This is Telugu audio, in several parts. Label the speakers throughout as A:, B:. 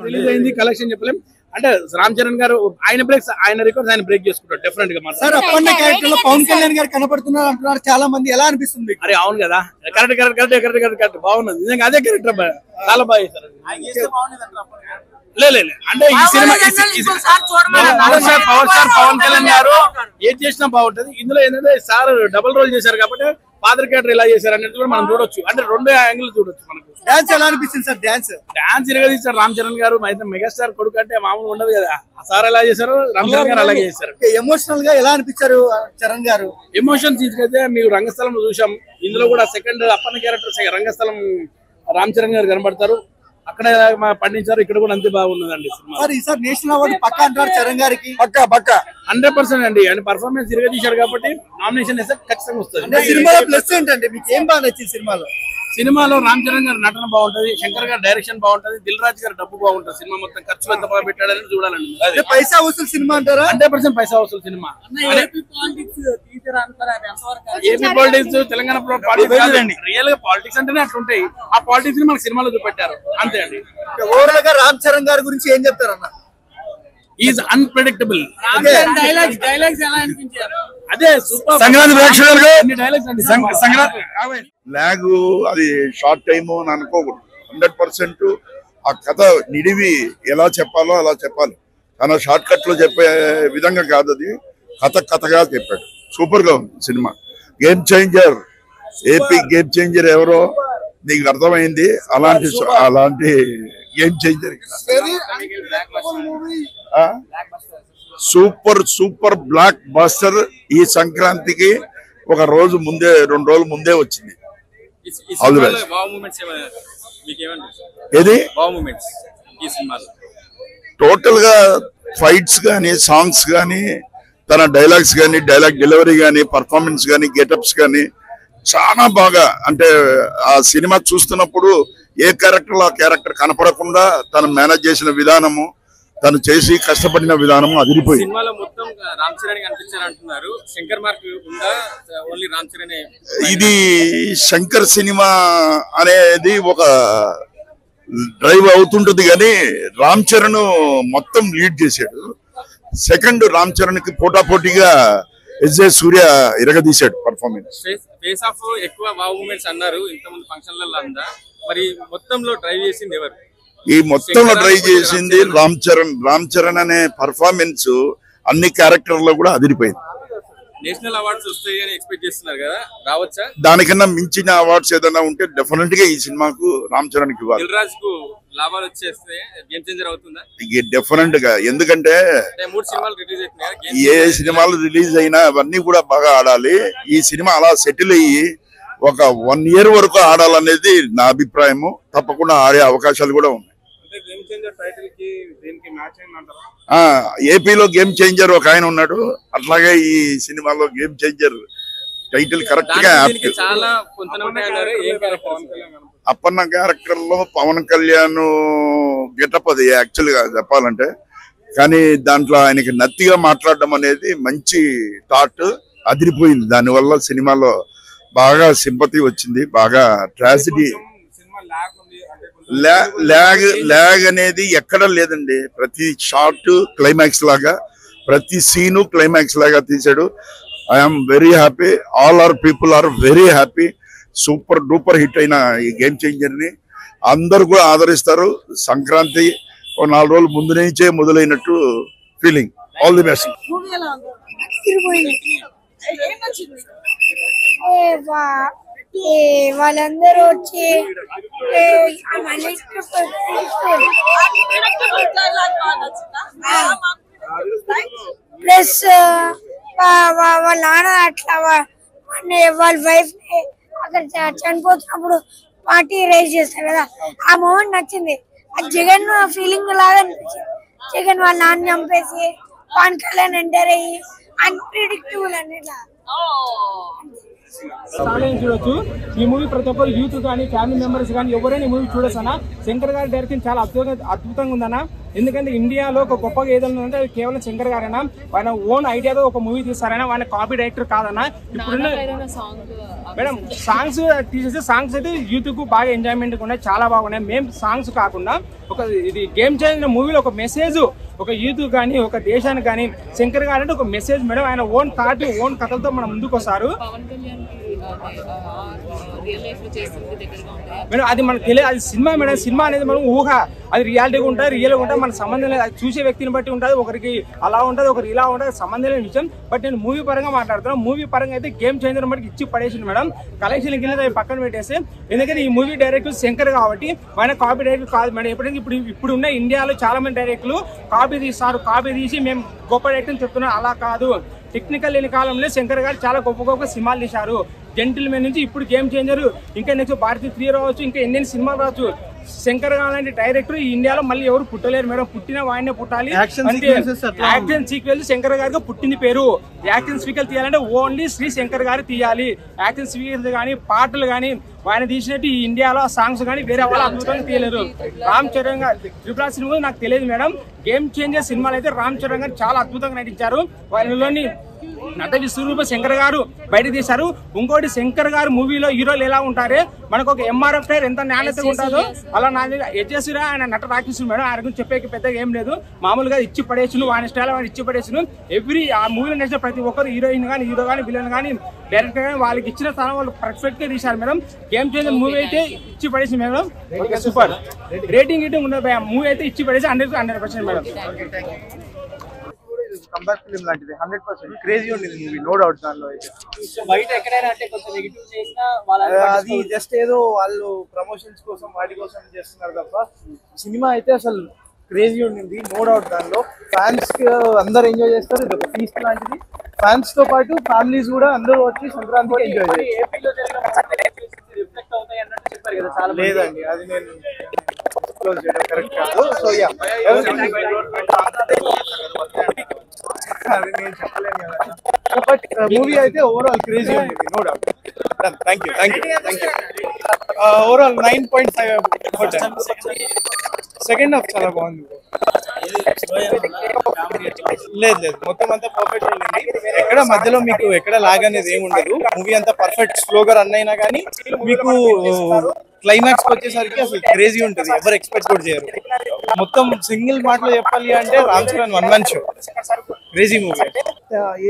A: రిలీజ్ అయింది కలెక్షన్ చెప్పలేం అంటే రామ్ చరణ్ గారు ఆయన రికార్డ్స్ ఆయన బ్రేక్ చేసుకుంటారు డెఫినెట్ గా.
B: సార్ అప్పన్న క్యారెక్టర్ లో పవన్ కళ్యాణ్ గారు కనపడుతున్నారు అంటున్నారు చాలా మంది, ఎలా అనిపిస్తుంది?
A: అరే అవును కదా, కరెక్ట్ బాగున్నది నిజంగా, అదే క్యారెక్టర్ చాలా బాగా చేశారు. లేదు అంటే ఈ cinema power star Pawan Kalyan గారు ఏది చేసినా బాగుంటది. ఇందులో ఏంటంటే సార్ డబుల్ రోల్ చేశారు కాబట్టి ఫాదర్ క్యారెక్టర్ ఎలా చేశారు అనేది కూడా మనం చూడొచ్చు, అంటే 2 యాంగిల్ చూడొచ్చు. మనకు
B: డాన్స్ ఎలా అనిపిస్తుంది సార్?
A: డాన్స్ ఇరగదీశారు రామ్ చరణ్ గారు, అయితే మెగాస్టార్ కొడుకు అంటే మామూలు ఉండదు కదా. సార్ ఎలా చేశారు, రామ్ చరణ్ గారు అలాగే చేశారు.
B: ఎమోషనల్ గా ఎలా అనిపించారు చరణ్ గారు?
A: ఎమోషన్ తీసుకైతే మీరు రంగస్థలం చూసాం, ఇందులో కూడా సెకండ్ అప్పన్న క్యారెక్టర్ రంగస్థలం రామ్ చరణ్ గారు కనబడతారు, అక్కడ పండించారు, ఇక్కడ కూడా అంతే బాగున్నదండి సినిమా.
B: ఈసారి నేషనల్ అవార్డు పక్కా అంటారు చరణ్ గారికి?
A: పక్కా 100% అండి. అంటే పర్ఫార్మెన్స్ ఇరగదీశారు కాబట్టి నామినేషన్ వేస్తే ఖచ్చితంగా వస్తుంది.
B: సినిమాలో ప్లస్ ఏంటంటే మీకు ఏం బాగా నచ్చింది?
A: సినిమాలో రామ్ చరణ్ గారి నటన బాగుంటది, శంకర్ గారి డైరెక్షన్ బాగుంటది, దిల్ రాజు గారి డబ్బు బాగుంటది. సినిమా మొత్తం ఖర్చు ఎంత బాగా పెట్టాడని చూడాలండి.
B: పైసా వసూలు సినిమా అంటారా?
A: 100% పైసా వసూలు cinema. AP politics Telangana politics real గా పాలిటిక్స్ అంటేనే అట్లుంటాయి. ఆ పాలిటిక్స్ ని మనకు సినిమాలో చూపెట్టారు అంతే అండి.
B: ఓవరాల్ గా రామ్ చరణ్ గారి గురించి ఏం చెప్తారన్న?
A: Is unpredictable. అదే
C: సంక్రాంతి ప్రేక్షకులకు
D: లాగ్ అది షార్ట్ టైము అని అనుకోకూడదు. 100% ఆ కథ నిడివి ఎలా చెప్పాలో అలా చెప్పాలి. తన షార్ట్ కట్ లో చెప్పే విధంగా కాదు, అది కథగా చెప్పాడు. సూపర్ గా ఉంది cinema. Game changer, AP game changer ఎవరో నీకు అర్థమైంది. అలాంటి game changer. Super block buster. ఈ సంక్రాంతికి 1 రోజు ముందే 2 రోజుల ముందే వచ్చింది. ఏది టోటల్ గా ఫైట్స్ గానీ, సాంగ్స్ గానీ, తన డైలాగ్స్ గానీ, డైలాగ్ డెలివరీ గానీ, పర్ఫార్మెన్స్ గానీ, గెటప్స్ గానీ చాలా బాగా, అంటే ఆ సినిమా చూస్తున్నప్పుడు ఏ క్యారెక్టర్ ఆ క్యారెక్టర్ కనపడకుండా తను మేనేజ్ చేసిన విధానము, తను చేసి కష్టపడిన విధానం అదిరిపోయింది.
E: సినిమాలో మొత్తం రామ్ చరణ్ కనిపించారంటున్నారు. శంకర్ మార్క్ ఉందా? ఓన్లీ రామ్ చరణ్?
D: ఇది శంకర్ సినిమా అనేది ఒక డ్రైవ్ అవుతుంటది కానీ రామ్ చరణ్ మొత్తం లీడ్ చేశాడు. సెకండ్ రామ్ చరణ్ కి పోటాపోటీగా ఎస్జే సూర్య ఇరగదీశాడు పర్ఫార్మెన్స్.
E: ఫేస్ ఆఫ్ ఎక్కువ వావ్ మూమెంట్స్ అన్నారు ఇంతకుముందు ఫంక్షన్లలో అందా, మరి మొత్తంలో డ్రైవ్ చేసింది ఎవరు?
D: ఈ మొత్తంలో ట్రై చేసింది రామ్ చరణ్. రామ్ చరణ్ అనే పర్ఫార్మెన్స్ అన్ని క్యారెక్టర్లో కూడా అదిరిపోయింది.
E: నేషనల్ అవార్డ్స్ వస్తాయి అని ఎక్స్పెక్ట్ చేస్తున్నారు కదా, రావచ్చా?
D: దానికన్నా మించిన అవార్డ్స్ ఏదైనా ఉంటే డెఫినెట్ గా ఈ సినిమాకు రామ్ చరణ్ కి ఇవ్వాలి.
E: దిల్ రాజ్ కు లాభాలు వచ్చేస్తే గేమ్ చేంజర్ అవుతుందా?
D: డెఫినెట్ గా. ఎందుకంటే
E: 3 సినిమాలు రిలీజ్ అవుతున్నాయి.
D: ఏ సినిమాలు రిలీజ్ అయినా అవన్నీ కూడా బాగా ఆడాలి. ఈ సినిమా అలా సెటిల్ అయ్యి ఒక 1 year వరకు ఆడాలనేది నా అభిప్రాయము. తప్పకుండా ఆడే అవకాశాలు కూడా ఉన్నాయి. ఏపీలో గేమ్ చేంజర్ ఒక ఆయన ఉన్నాడు, అట్లాగే ఈ సినిమాలో గేమ్ చేంజర్ టైటిల్ కరెక్ట్ గా. అప్పన్న క్యారెక్టర్ లో పవన్ కళ్యాణ్ గెటప్ అది యాక్చువల్ గా చెప్పాలంటే, కానీ దాంట్లో ఆయనకి నత్తిగా మాట్లాడడం అనేది మంచి థాట్, అదిరిపోయింది. దానివల్ల సినిమాలో బాగా సింపతి వచ్చింది, బాగా ట్రాజిడీ. ల్యాగ్ అనేది ఎక్కడ లేదండి. ప్రతి షార్ట్ క్లైమాక్స్ లాగా, ప్రతి సీను క్లైమాక్స్ లాగా తీసాడు. I'm very happy. All our people are very happy. Super duper hit అయిన ఈ గేమ్ చేంజర్ ని అందరూ కూడా ఆదరిస్తారు. సంక్రాంతి 4 రోజుల ముందు నుంచే మొదలైనట్టు ఫీలింగ్. All the best.
F: వాళ్ళందరూ వచ్చి ప్లస్ వాళ్ళ నాన్న అట్లా వాళ్ళ వైఫ్ ని అక్కడ చనిపోతున్నప్పుడు పార్టీ రైజ్ చేస్తారు కదా, ఆ మూమెంట్ నచ్చింది. అది జగన్ ఫీలింగ్ లాగా అనిపించింది. జగన్ వాళ్ళ నాన్న చంపేసి పవన్ కళ్యాణ్ ఎంటర్ అయ్యి అన్ప్రిడిక్టబుల్ అనేలా
G: చూడొచ్చు. ఈ మూవీ ప్రతి ఒక్కరు యూత్ కానీ, ఫ్యామిలీ మెంబర్స్ కానీ ఎవరైనా ఈ మూవీ చూడొచ్చు అన్న. శంకర్ గారి డైరెక్షన్ చాలా అద్భుతంగా ఉందన్న. ఎందుకంటే ఇండియాలో ఒక గొప్పగా ఏదైనా ఉంటే అది కేవలం శంకర్ గారైనా, ఆయన ఓన్ ఐడియాతో ఒక మూవీ తీస్తారైనా, ఆయన కాపీ డైరెక్టర్ కాదన్నా. ఇప్పుడున్న మేడం సాంగ్స్ తీసేసి సాంగ్స్ అయితే యూత్ కు బాగా ఎంజాయ్మెంట్ ఉన్నాయి, చాలా బాగున్నాయి. మేము సాంగ్స్ కాకుండా ఒక ఇది గేమ్ చేంజర్ మూవీలో ఒక మెసేజ్ ఒక యూత్ కానీ ఒక దేశానికి కానీ శంకర్ గారు అంటే ఒక మెసేజ్ మేడం. ఆయన ఓన్ థాట్ ఓన్ కథలతో మనం ముందుకు వస్తారు మేడం. అది మనకు తెలియదు, అది సినిమా మేడం. సినిమా అనేది మనం ఊహ, అది రియాలిటీగా ఉంటుంది, రియల్గా ఉంటుంది, మన సంబంధం లేదు. అది చూసే వ్యక్తిని బట్టి ఉంటుంది, ఒకరికి అలా ఉంటుంది, ఒకరికి ఇలా ఉంటుంది, సంబంధం లేని విషయం. బట్ నేను మూవీ పరంగా మాట్లాడుతున్నాను. మూవీ పరంగా అయితే గేమ్ చేంజర్ బట్టి ఇచ్చి పడేసింది మేడం. కలెక్షన్ కింద పక్కన పెట్టేసి, ఎందుకంటే ఈ మూవీ డైరెక్టర్ శంకర్ కాబట్టి ఆయన కాపీ డైరెక్టర్ కాదు మేడం. ఎప్పుడైనా ఇప్పుడు ఉన్న ఇండియాలో చాలా మంది డైరెక్టర్లు కాపీ తీస్తారు, కాపీ తీసి మేము గొప్ప డైరెక్టర్ చెప్తున్నాం, అలా కాదు. టెక్నికల్ లేని కాలంలో శంకర్ గారు చాలా గొప్ప గొప్ప సినిమాలు తీశారు. జెంటిల్మెన్ నుంచి ఇప్పుడు గేమ్ చేంజర్, ఇంకా నెక్స్ట్ భారతీయ 3 రావచ్చు, ఇంకా ఎన్ని సినిమాలు రావచ్చు. శంకర్ గారు డైరెక్టర్ ఈ ఇండియాలో మళ్ళీ ఎవరు పుట్టలేరు మేడం. పుట్టిన వాడినే పుట్టాలి. యాక్షన్ సీక్వెన్స్ శంకర్ గారికి పుట్టింది పేరు. యాక్షన్ సీక్వెన్స్ తీయాలంటే ఓన్లీ శ్రీ శంకర్ గారు తీయాలి. యాక్షన్ సీక్వెన్స్ కానీ పాటలు కానీ ఆయన తీసినట్టు ఈ ఇండియాలో సాంగ్స్ కానీ వేరే వాళ్ళు అద్భుతంగా తీయలేరు. రామ్ చరణ్ గారు త్రిపుర సినిమా నాకు తెలియదు మేడం. గేమ్ చేంజర్ సినిమాలు అయితే రామ్ చరణ్ గారు చాలా అద్భుతంగా నటించారు. వాళ్ళలోని నట విశ్వరూప శంకర్ గారు బయట తీశారు. ఇంకోటి శంకర్ గారు మూవీలో హీరోలు ఎలా ఉంటారే, మనకు ఒక ఎంఆర్ఎఫ్ టైర్ ఎంత నాణ్యతగా ఉంటుందో అలా నా యజస్సురా ఆయన నట రాక్షసుడు మేడం. ఆయన గురించి చెప్పే పెద్దగా ఏం లేదు, మామూలుగా ఇచ్చి పడేసును, ఆయన స్టైల్ ఆయన ఇచ్చి పడేసును. ఎవ్రీ ఆ మూవీలో నచ్చిన ప్రతి ఒక్కరు హీరోయిన్ కానీ హీరో కానీ విలన్ కానీ డైరెక్టర్ కానీ వాళ్ళకి ఇచ్చిన స్థానం వాళ్ళు పర్ఫెక్ట్ గా తీశారు మేడం. గేమ్ చేంజర్ మూవీ అయితే ఇచ్చి పడేసి మేడం. సూపర్ రేటింగ్ ఉండదు, మూవీ అయితే ఇచ్చి పడేసి 100% మేడం.
B: కంబ్యాక్ ఫిల్మ్ లాంటిది 100% క్రేజీ ఉండేది మూవీ, నో డౌట్. దానిలో అయితే
C: బయట ఎక్కడైనా అంటే కొంచెం నెగిటివ్ చేసినా
B: అది జస్ట్ ఏదో వాళ్ళు ప్రమోషన్స్ కోసం వాటి కోసం చేస్తున్నారు తప్ప సినిమా అయితే అసలు క్రేజీ ఉండింది, నో డౌట్. దానిలో ఫ్యాన్స్ అందరు ఎంజాయ్ చేస్తారు. ఇది ఒక ఫీస్ట్ లాంటిది. ఫ్యాన్స్ తో పాటు ఫ్యామిలీస్ కూడా అందరూ వచ్చి సంక్రాంతికి ఎంజాయ్ చేస్తారు. లేదండి, అది నేను క్లోజ్ చేయడం కరెక్ట్ కాదు. సో యా, అది నేను చెప్పలేను కదా. బట్ మూవీ అయితే ఓవరాల్ క్రేజీ ఉంది, no doubt. Thank you. Overall 9.5. Second half చాలా బాగుంది. లేదు మొత్తం అంతా పర్ఫెక్ట్ ఉండింది. ఎక్కడ మధ్యలో మీకు ఎక్కడ లాగ్ అనేది ఏమి ఉండదు. మూవీ అంతా పర్ఫెక్ట్ స్లోగా రన్ అయినా కానీ మీకు క్లైమాక్స్ వచ్చేసరికి అసలు క్రేజీ ఉంటుంది. ఎవరు ఎక్స్పెక్ట్ కూడా చేయరు. మొత్తం సింగిల్ మాటలో చెప్పాలి అంటే Ram Charan one man show, crazy movie.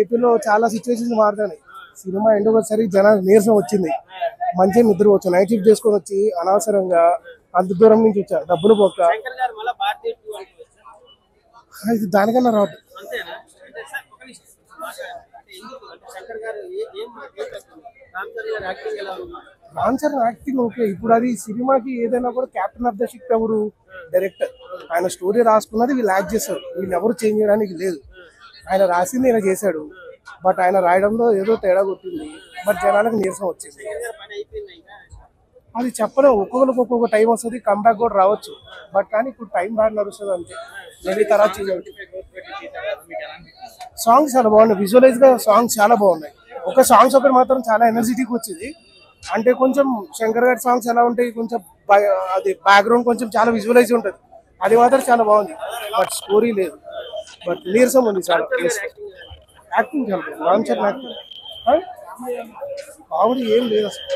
B: ఏపీలో చాలా సిచ్యువేషన్స్ మారుతాయి. సినిమా ఎండోసరి జనాలు నీరసం వచ్చింది, మంచిగా నిద్రపోవచ్చు. నైట్ షిఫ్ట్ చేసుకొని వచ్చి అనవసరంగా అంత దూరం నుంచి వచ్చా, డబ్బులు పోక. ఇది దానికన్నా రావద్దు. Ram Charan acting okay. ఇప్పుడు అది సినిమాకి ఏదైనా కూడా క్యాప్టెన్ ఆఫ్ ద షిప్ ఎవరు? డైరెక్టర్. ఆయన స్టోరీ రాసుకున్నది వీళ్ళు యాక్ట్ చేస్తారు, వీళ్ళు ఎవరు చేంజ్ చేయడానికి లేదు. ఆయన రాసింది ఆయన చేశాడు, బట్ ఆయన రాయడంలో ఏదో తేడా కొట్టింది. బట్ జనాలకు నీరసం వచ్చింది. అది చెప్పడం ఒక్కొక్కరికి ఒక్కొక్క టైం వస్తుంది, కంబ్యాక్ కూడా రావచ్చు. బట్ కానీ ఇప్పుడు టైం బాగా నడుస్తుంది అంతే. నేను తర్వాత చేయాలి. సాంగ్స్ చాలా బాగున్నాయి, విజువలైజ్ గా సాంగ్స్ చాలా బాగున్నాయి. ఒక సాంగ్స్ ఒకటి మాత్రం చాలా ఎనర్జెటిక్ వచ్చింది. అంటే కొంచెం శంకర్ గారి సాంగ్స్ ఎలా ఉంటాయి, కొంచెం అది బ్యాక్గ్రౌండ్ కొంచెం చాలా విజువలైజ్ ఉంటుంది, అది మాత్రం చాలా బాగుంది. బట్ స్టోరీ లేదు, బట్ నీరసం ఉంది చాలా. యాక్టింగ్ చాలా బాగుంది, రామ్ చరణ్ యాక్టింగ్ కామెడీ ఏం లేదు అసలు.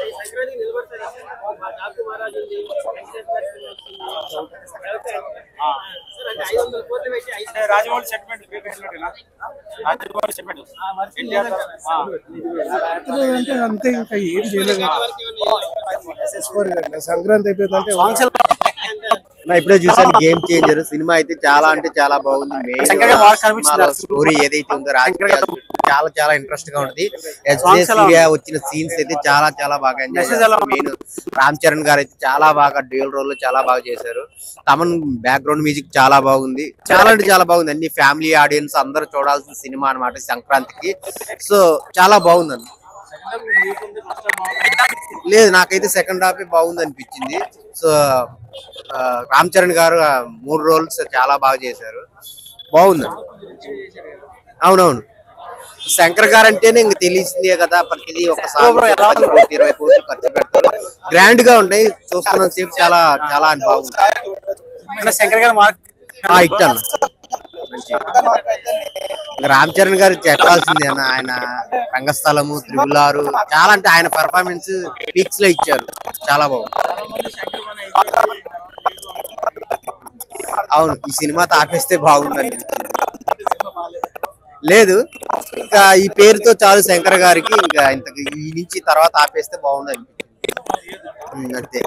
B: అంటే అంతే, ఇంకా ఏం చేయలేదు. సంక్రాంతి అయిపోయిందంటే
H: ఇప్పుడే చూసాను గేమ్ చేంజర్ సినిమా అయితే చాలా అంటే చాలా బాగుంది. స్టోరీ ఏదైతే ఉందో చాలా చాలా ఇంట్రెస్ట్ గా ఉంటుంది. వచ్చిన సీన్స్ అయితే చాలా చాలా బాగా ఎంజాయ్ చేశారు. మెయిన్ రామ్ చరణ్ గారు అయితే చాలా బాగా డ్యూయల్ రోల్ లో చాలా బాగా చేశారు. తమన్ బ్యాక్గ్రౌండ్ మ్యూజిక్ చాలా బాగుంది, చాలా అంటే చాలా బాగుంది. అన్ని ఫ్యామిలీ ఆడియన్స్ అందరూ చూడాల్సిన సినిమా అన్నమాట సంక్రాంతికి. సో చాలా బాగుందండి. లేదు నాకైతే సెకండ్ హాఫ్ బాగుంది అనిపించింది. సో రామ్ చరణ్ గారు 3 రోల్స్ చాలా బాగా చేశారు, బాగుందండి. అవునవును, శంకర్ గారు అంటేనే ఇంక తెలిసిందే కదా, ప్రతిదీ ఒకసారి 20 కోట్లు ఖర్చు పెడతారు, గ్రాండ్ గా ఉంటాయి. చూస్తున్న సేపు చాలా చాలా బాగుంది.
B: శంకర్ గారు
H: హిట్ అన్న రామ్ చరణ్ గారు చెప్పాల్సిందే అన్న. ఆయన రంగస్థలము, 6 చాలా అంటే ఆయన పర్ఫార్మెన్స్ పీక్స్ లో ఇచ్చారు. చాలా బాగుంది. అవును, ఈ సినిమాతో ఆపేస్తే బాగుందండి. లేదు, ఇంకా ఈ పేరుతో చాలు శంకర్ గారికి. ఇంకా ఇంత ఈ నుంచి తర్వాత ఆపేస్తే బాగుంది అంతే.